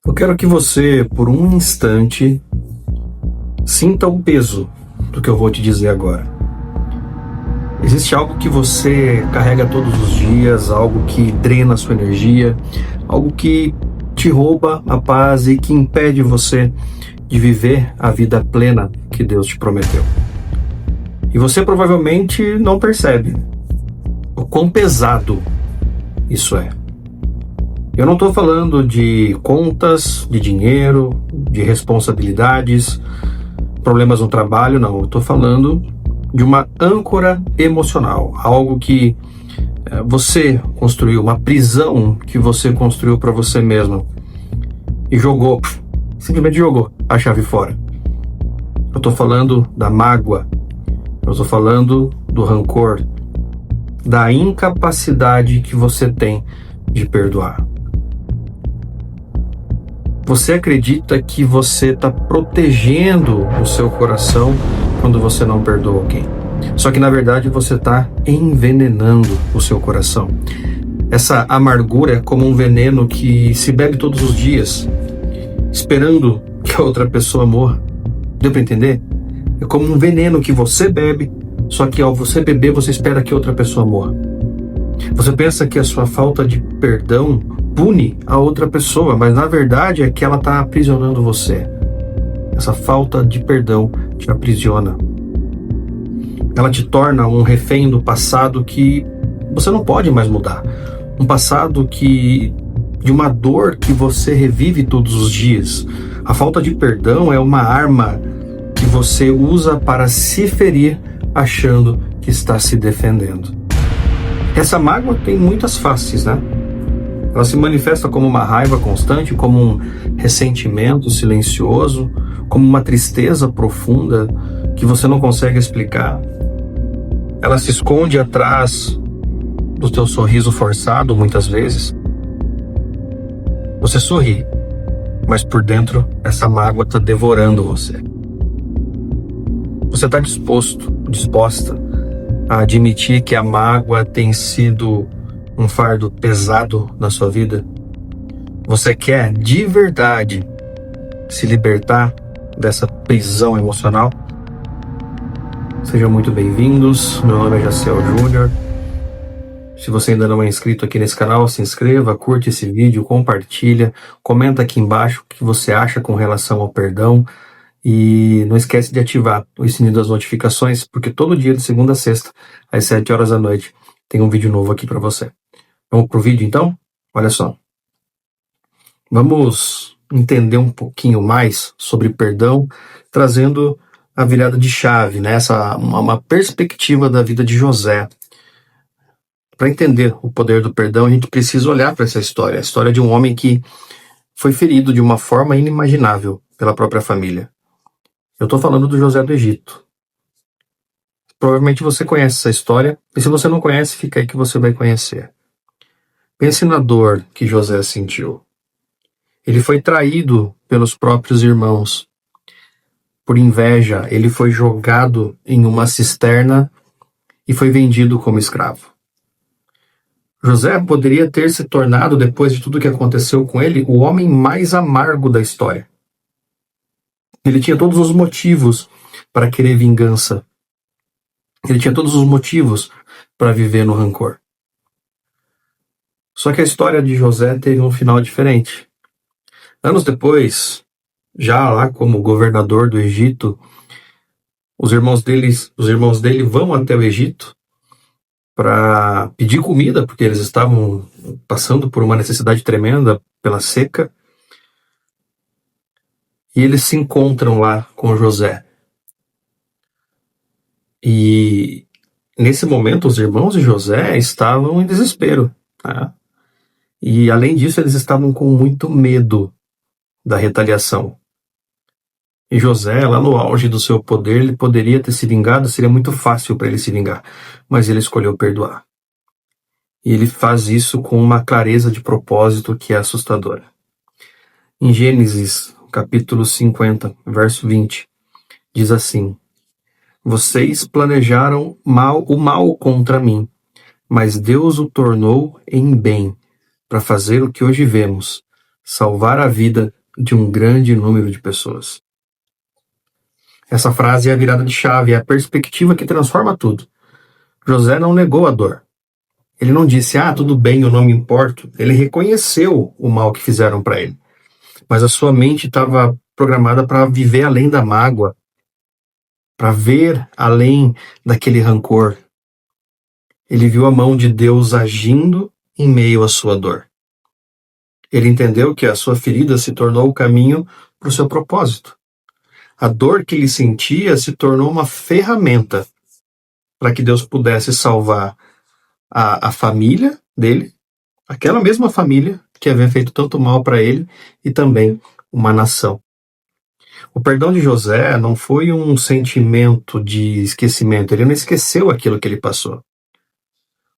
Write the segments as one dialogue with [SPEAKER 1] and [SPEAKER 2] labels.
[SPEAKER 1] Eu quero que você, por um instante, sinta o peso do que eu vou te dizer agora. Existe algo que você carrega todos os dias, algo que drena a sua energia, algo que te rouba a paz e que impede você de viver a vida plena que Deus te prometeu. E você provavelmente não percebe o quão pesado isso é. Eu não estou falando de contas, de dinheiro, de responsabilidades, problemas no trabalho, não. Eu estou falando de uma âncora emocional, algo que você construiu, uma prisão que você construiu para você mesmo e jogou, simplesmente jogou a chave fora. Eu estou falando da mágoa, eu estou falando do rancor, da incapacidade que você tem de perdoar. Você acredita que você está protegendo o seu coração quando você não perdoa alguém. Só que na verdade você está envenenando o seu coração. Essa amargura é como um veneno que se bebe todos os dias, esperando que a outra pessoa morra. Deu para entender? É como um veneno que você bebe, só que ao você beber você espera que outra pessoa morra. Você pensa que a sua falta de perdão pune a outra pessoa, mas na verdade é que ela está aprisionando você. Essa falta de perdão te aprisiona. Ela te torna um refém do passado que você não pode mais mudar. Um passado de uma dor que você revive todos os dias. A falta de perdão é uma arma que você usa para se ferir achando que está se defendendo. Essa mágoa tem muitas faces, né? Ela se manifesta como uma raiva constante, como um ressentimento silencioso, como uma tristeza profunda que você não consegue explicar. Ela se esconde atrás do teu sorriso forçado, muitas vezes. Você sorri, mas por dentro essa mágoa está devorando você. Você está disposta a admitir que a mágoa tem sido um fardo pesado na sua vida? Você quer de verdade se libertar dessa prisão emocional? Sejam muito bem-vindos, meu nome é Jaciel Júnior. Se você ainda não é inscrito aqui nesse canal, se inscreva, curte esse vídeo, compartilha, comenta aqui embaixo o que você acha com relação ao perdão e não esquece de ativar o sininho das notificações, porque todo dia de segunda a sexta, às 7 horas da noite, tem um vídeo novo aqui para você. Vamos pro vídeo então? Olha só. Vamos entender um pouquinho mais sobre perdão, trazendo a virada de chave, né? Uma perspectiva da vida de José. Para entender o poder do perdão, a gente precisa olhar para essa história. A história de um homem que foi ferido de uma forma inimaginável pela própria família. Eu estou falando do José do Egito. Provavelmente você conhece essa história, e se você não conhece, fica aí que você vai conhecer. Pense na dor que José sentiu. Ele foi traído pelos próprios irmãos. Por inveja, ele foi jogado em uma cisterna e foi vendido como escravo. José poderia ter se tornado, depois de tudo que aconteceu com ele, o homem mais amargo da história. Ele tinha todos os motivos para querer vingança. Ele tinha todos os motivos para viver no rancor. Só que a história de José teve um final diferente. Anos depois, já lá como governador do Egito, os irmãos dele vão até o Egito para pedir comida, porque eles estavam passando por uma necessidade tremenda pela seca. E eles se encontram lá com José. E nesse momento os irmãos de José estavam em desespero. Tá? E além disso eles estavam com muito medo da retaliação. E José, lá no auge do seu poder, ele poderia ter se vingado, seria muito fácil para ele se vingar, mas ele escolheu perdoar. E ele faz isso com uma clareza de propósito que é assustadora. Em Gênesis, capítulo 50, verso 20, diz assim: Vocês planejaram o mal contra mim, mas Deus o tornou em bem, para fazer o que hoje vemos, salvar a vida de um grande número de pessoas. Essa frase é a virada de chave, é a perspectiva que transforma tudo. José não negou a dor. Ele não disse, tudo bem, eu não me importo. Ele reconheceu o mal que fizeram para ele. Mas a sua mente estava programada para viver além da mágoa, para ver além daquele rancor. Ele viu a mão de Deus agindo em meio à sua dor. Ele entendeu que a sua ferida se tornou o caminho para o seu propósito. A dor que ele sentia se tornou uma ferramenta para que Deus pudesse salvar a família dele, aquela mesma família que havia feito tanto mal para ele, e também uma nação. O perdão de José não foi um sentimento de esquecimento, ele não esqueceu aquilo que ele passou.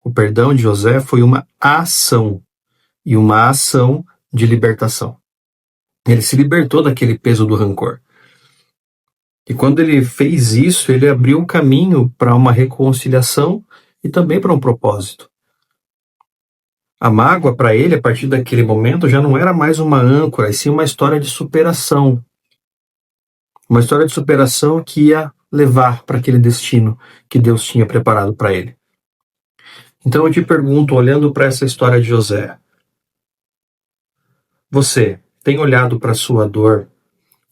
[SPEAKER 1] O perdão de José foi uma ação, e uma ação de libertação. Ele se libertou daquele peso do rancor. E quando ele fez isso, ele abriu o caminho para uma reconciliação e também para um propósito. A mágoa para ele, a partir daquele momento, já não era mais uma âncora, e sim uma história de superação. Uma história de superação que ia levar para aquele destino que Deus tinha preparado para ele. Então eu te pergunto, olhando para essa história de José, você tem olhado para a sua dor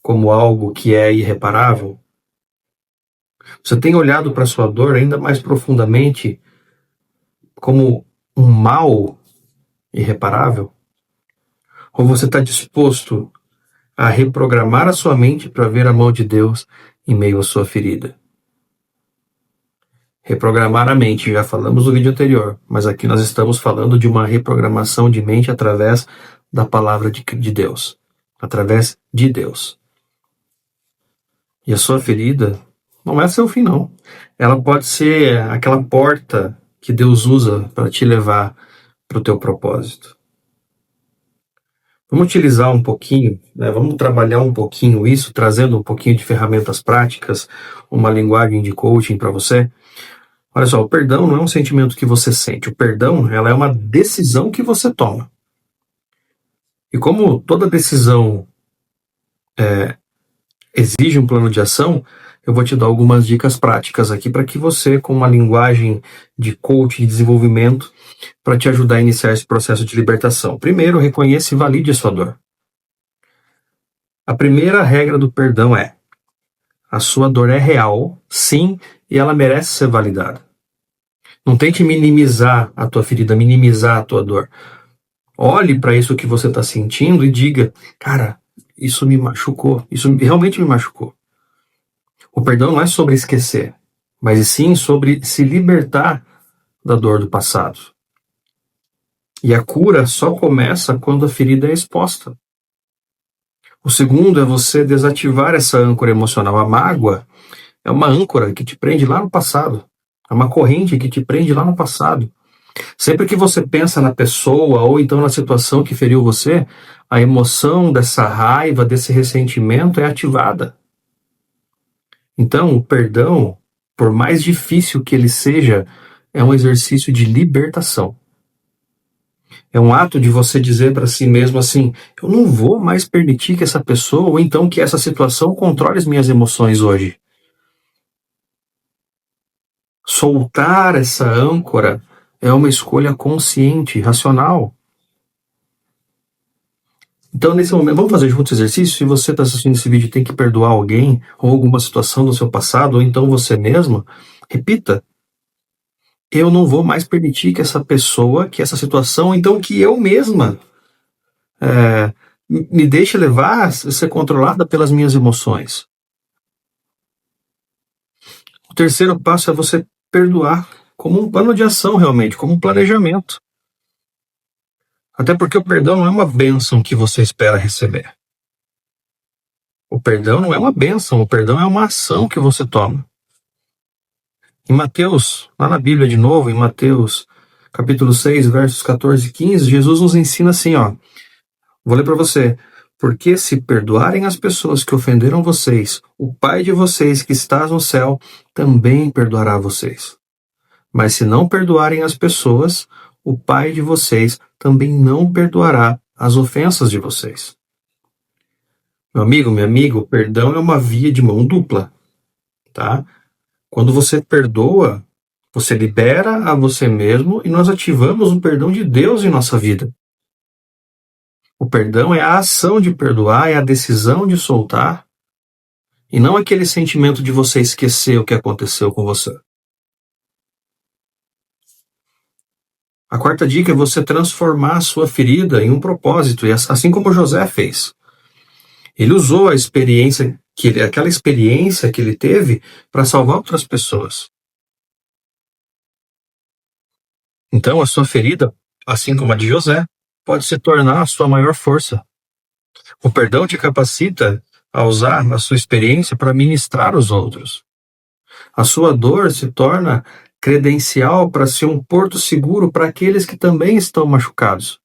[SPEAKER 1] como algo que é irreparável? Você tem olhado para a sua dor ainda mais profundamente como um mal irreparável? Ou você está disposto a reprogramar a sua mente para ver a mão de Deus em meio à sua ferida? Reprogramar a mente, já falamos no vídeo anterior, mas aqui nós estamos falando de uma reprogramação de mente através da palavra de Deus, através de Deus. E a sua ferida não é seu fim, não. Ela pode ser aquela porta que Deus usa para te levar para o teu propósito. Vamos utilizar um pouquinho, vamos trabalhar um pouquinho isso, trazendo um pouquinho de ferramentas práticas, uma linguagem de coaching para você. Olha só, o perdão não é um sentimento que você sente. O perdão, ela é uma decisão que você toma. E como toda decisão exige um plano de ação, eu vou te dar algumas dicas práticas aqui para que você, com uma linguagem de coaching, de desenvolvimento, para te ajudar a iniciar esse processo de libertação. Primeiro, reconheça e valide a sua dor. A primeira regra do perdão é: a sua dor é real, sim, e ela merece ser validada. Não tente minimizar a tua ferida, minimizar a tua dor. Olhe para isso que você está sentindo e diga, cara, isso me machucou, isso realmente me machucou. O perdão não é sobre esquecer, mas sim sobre se libertar da dor do passado. E a cura só começa quando a ferida é exposta. O segundo é você desativar essa âncora emocional. A mágoa é uma âncora que te prende lá no passado. É uma corrente que te prende lá no passado. Sempre que você pensa na pessoa ou então na situação que feriu você, a emoção dessa raiva, desse ressentimento é ativada. Então, o perdão, por mais difícil que ele seja, é um exercício de libertação. É um ato de você dizer para si mesmo assim, eu não vou mais permitir que essa pessoa ou então que essa situação controle as minhas emoções hoje. Soltar essa âncora é uma escolha consciente, racional. Então, nesse momento, vamos fazer juntos esse exercício? Se você está assistindo esse vídeo e tem que perdoar alguém, ou alguma situação do seu passado, ou então você mesmo, repita. Eu não vou mais permitir que essa pessoa, que essa situação, ou então que eu mesma me deixe levar, ser controlada pelas minhas emoções. O terceiro passo é você perdoar como um plano de ação realmente, como um planejamento. Até porque o perdão não é uma bênção que você espera receber. O perdão não é uma bênção, o perdão é uma ação que você toma. Em Mateus, lá na Bíblia de novo, em Mateus capítulo 6, versos 14 e 15, Jesus nos ensina assim, vou ler para você. Porque se perdoarem as pessoas que ofenderam vocês, o Pai de vocês que está no céu também perdoará vocês. Mas se não perdoarem as pessoas, o Pai de vocês também não perdoará as ofensas de vocês. Meu amigo, minha amiga, o perdão é uma via de mão dupla, tá? Quando você perdoa, você libera a você mesmo e nós ativamos o perdão de Deus em nossa vida. O perdão é a ação de perdoar, é a decisão de soltar, e não aquele sentimento de você esquecer o que aconteceu com você. A quarta dica é você transformar a sua ferida em um propósito, e assim como José fez. Ele usou aquela experiência que ele teve para salvar outras pessoas. Então, a sua ferida, assim como a de José, pode se tornar a sua maior força. O perdão te capacita a usar a sua experiência para ministrar os outros. A sua dor se torna credencial para ser um porto seguro para aqueles que também estão machucados.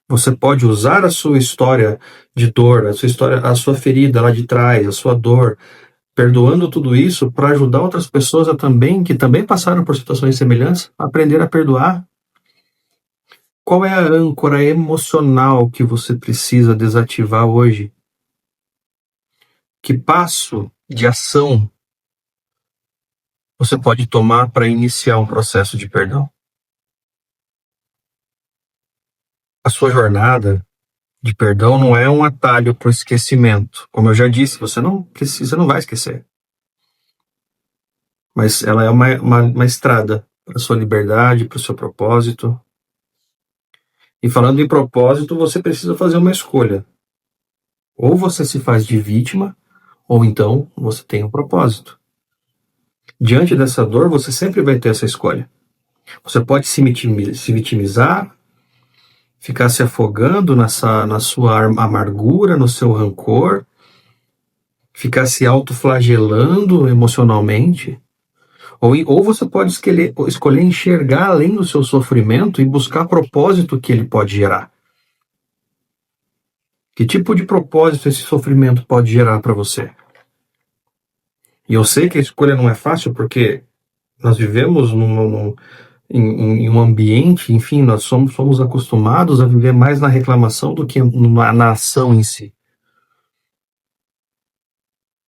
[SPEAKER 1] Você pode usar a sua história de dor, a sua ferida lá de trás, a sua dor, perdoando tudo isso para ajudar outras pessoas que também passaram por situações semelhantes, a aprender a perdoar. Qual é a âncora emocional que você precisa desativar hoje? Que passo de ação você pode tomar para iniciar um processo de perdão? A sua jornada de perdão não é um atalho para o esquecimento. Como eu já disse, você não vai esquecer. Mas ela é uma estrada para a sua liberdade, para o seu propósito. E falando em propósito, você precisa fazer uma escolha. Ou você se faz de vítima, ou então você tem um propósito. Diante dessa dor, você sempre vai ter essa escolha. Você pode se vitimizar, ficar se afogando na sua amargura, no seu rancor, ficar se autoflagelando emocionalmente, ou você pode escolher enxergar além do seu sofrimento e buscar propósito que ele pode gerar. Que tipo de propósito esse sofrimento pode gerar para você? E eu sei que a escolha não é fácil, porque nós vivemos em um ambiente, enfim, nós somos acostumados a viver mais na reclamação do que na ação em si.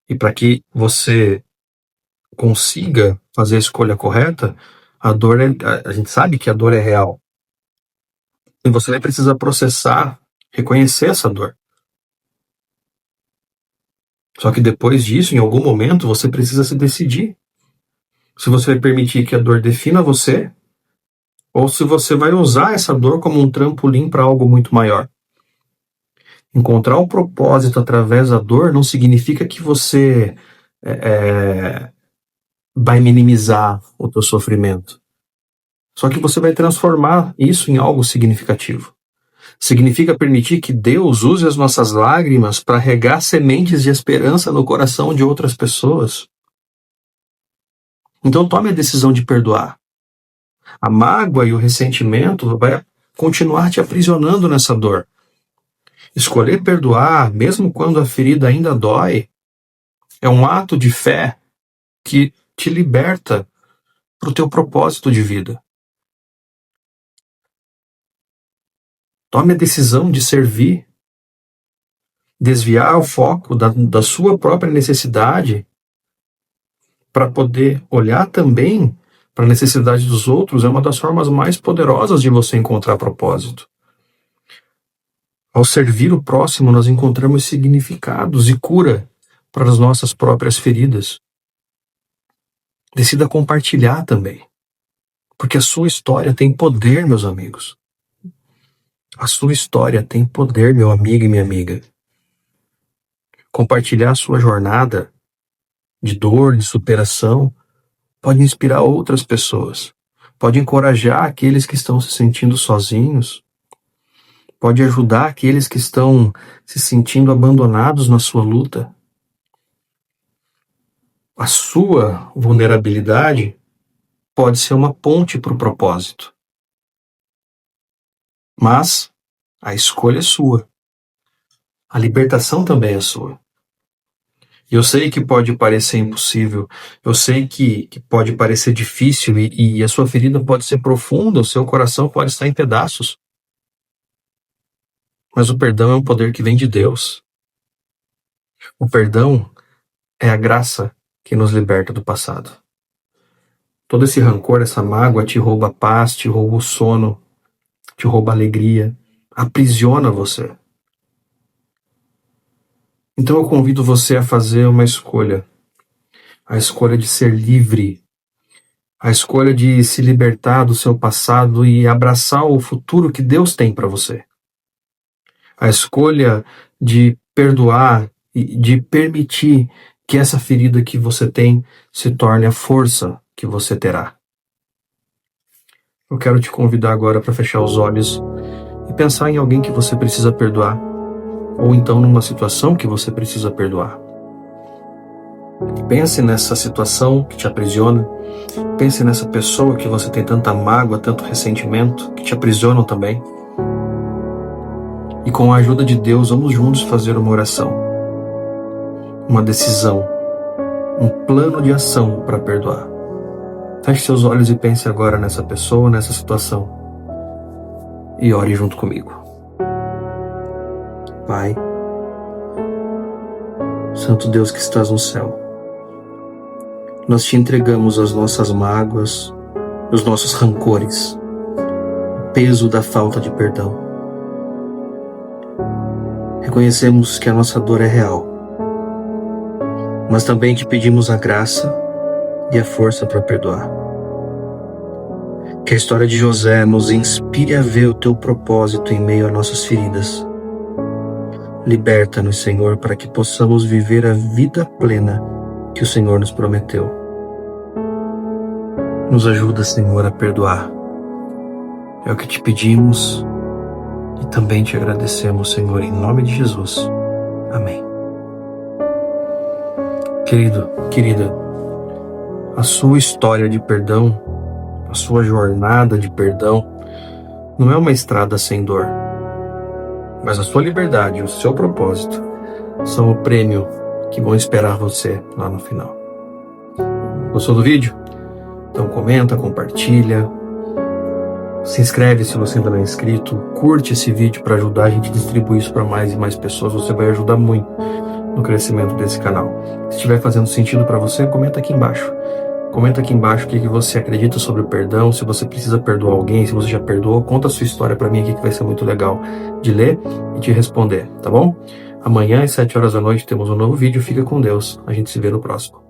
[SPEAKER 1] E para que você consiga fazer a escolha correta, a gente sabe que a dor é real. E você vai precisar processar, reconhecer essa dor. Só que depois disso, em algum momento, você precisa se decidir. Se você vai permitir que a dor defina você, ou se você vai usar essa dor como um trampolim para algo muito maior. Encontrar o propósito através da dor não significa que você vai minimizar o teu sofrimento. Só que você vai transformar isso em algo significativo. Significa permitir que Deus use as nossas lágrimas para regar sementes de esperança no coração de outras pessoas. Então tome a decisão de perdoar. A mágoa e o ressentimento vai continuar te aprisionando nessa dor. Escolher perdoar, mesmo quando a ferida ainda dói, é um ato de fé que te liberta para o teu propósito de vida. Tome a decisão de servir, desviar o foco da sua própria necessidade para poder olhar também para a necessidade dos outros. É uma das formas mais poderosas de você encontrar propósito. Ao servir o próximo, nós encontramos significados e cura para as nossas próprias feridas. Decida compartilhar também, porque a sua história tem poder, meus amigos. A sua história tem poder, meu amigo e minha amiga. Compartilhar a sua jornada de dor, de superação, pode inspirar outras pessoas, pode encorajar aqueles que estão se sentindo sozinhos, pode ajudar aqueles que estão se sentindo abandonados na sua luta. A sua vulnerabilidade pode ser uma ponte para o propósito. Mas a escolha é sua. A libertação também é sua. Eu sei que pode parecer impossível, eu sei que pode parecer difícil e a sua ferida pode ser profunda, o seu coração pode estar em pedaços. Mas o perdão é um poder que vem de Deus. O perdão é a graça que nos liberta do passado. Todo esse rancor, essa mágoa te rouba a paz, te rouba o sono, te rouba a alegria, aprisiona você. Então eu convido você a fazer uma escolha. A escolha de ser livre. A escolha de se libertar do seu passado e abraçar o futuro que Deus tem para você. A escolha de perdoar e de permitir que essa ferida que você tem se torne a força que você terá. Eu quero te convidar agora para fechar os olhos e pensar em alguém que você precisa perdoar, ou então numa situação que você precisa perdoar. Pense nessa situação que te aprisiona, pense nessa pessoa que você tem tanta mágoa, tanto ressentimento, que te aprisionam também. E com a ajuda de Deus, vamos juntos fazer uma oração, uma decisão, um plano de ação para perdoar. Feche seus olhos e pense agora nessa pessoa, nessa situação. E ore junto comigo. Pai, Santo Deus que estás no céu, nós te entregamos as nossas mágoas, os nossos rancores, o peso da falta de perdão. Reconhecemos que a nossa dor é real, mas também te pedimos a graça e a força para perdoar. Que a história de José nos inspire a ver o teu propósito em meio a nossas feridas. Liberta-nos, Senhor, para que possamos viver a vida plena que o Senhor nos prometeu. Nos ajuda, Senhor, a perdoar. É o que te pedimos e também te agradecemos, Senhor, em nome de Jesus. Amém. Querido, querida, a sua história de perdão, a sua jornada de perdão, não é uma estrada sem dor, mas a sua liberdade e o seu propósito são o prêmio que vão esperar você lá no final. Gostou do vídeo? Então comenta, compartilha, se inscreve se você ainda não é inscrito, curte esse vídeo para ajudar a gente a distribuir isso para mais e mais pessoas. Você vai ajudar muito no crescimento desse canal. Se estiver fazendo sentido para você, comenta aqui embaixo. Comenta aqui embaixo o que você acredita sobre o perdão, se você precisa perdoar alguém, se você já perdoou, conta a sua história para mim aqui que vai ser muito legal de ler e te responder, tá bom? Amanhã às 7 horas da noite temos um novo vídeo, fica com Deus, a gente se vê no próximo.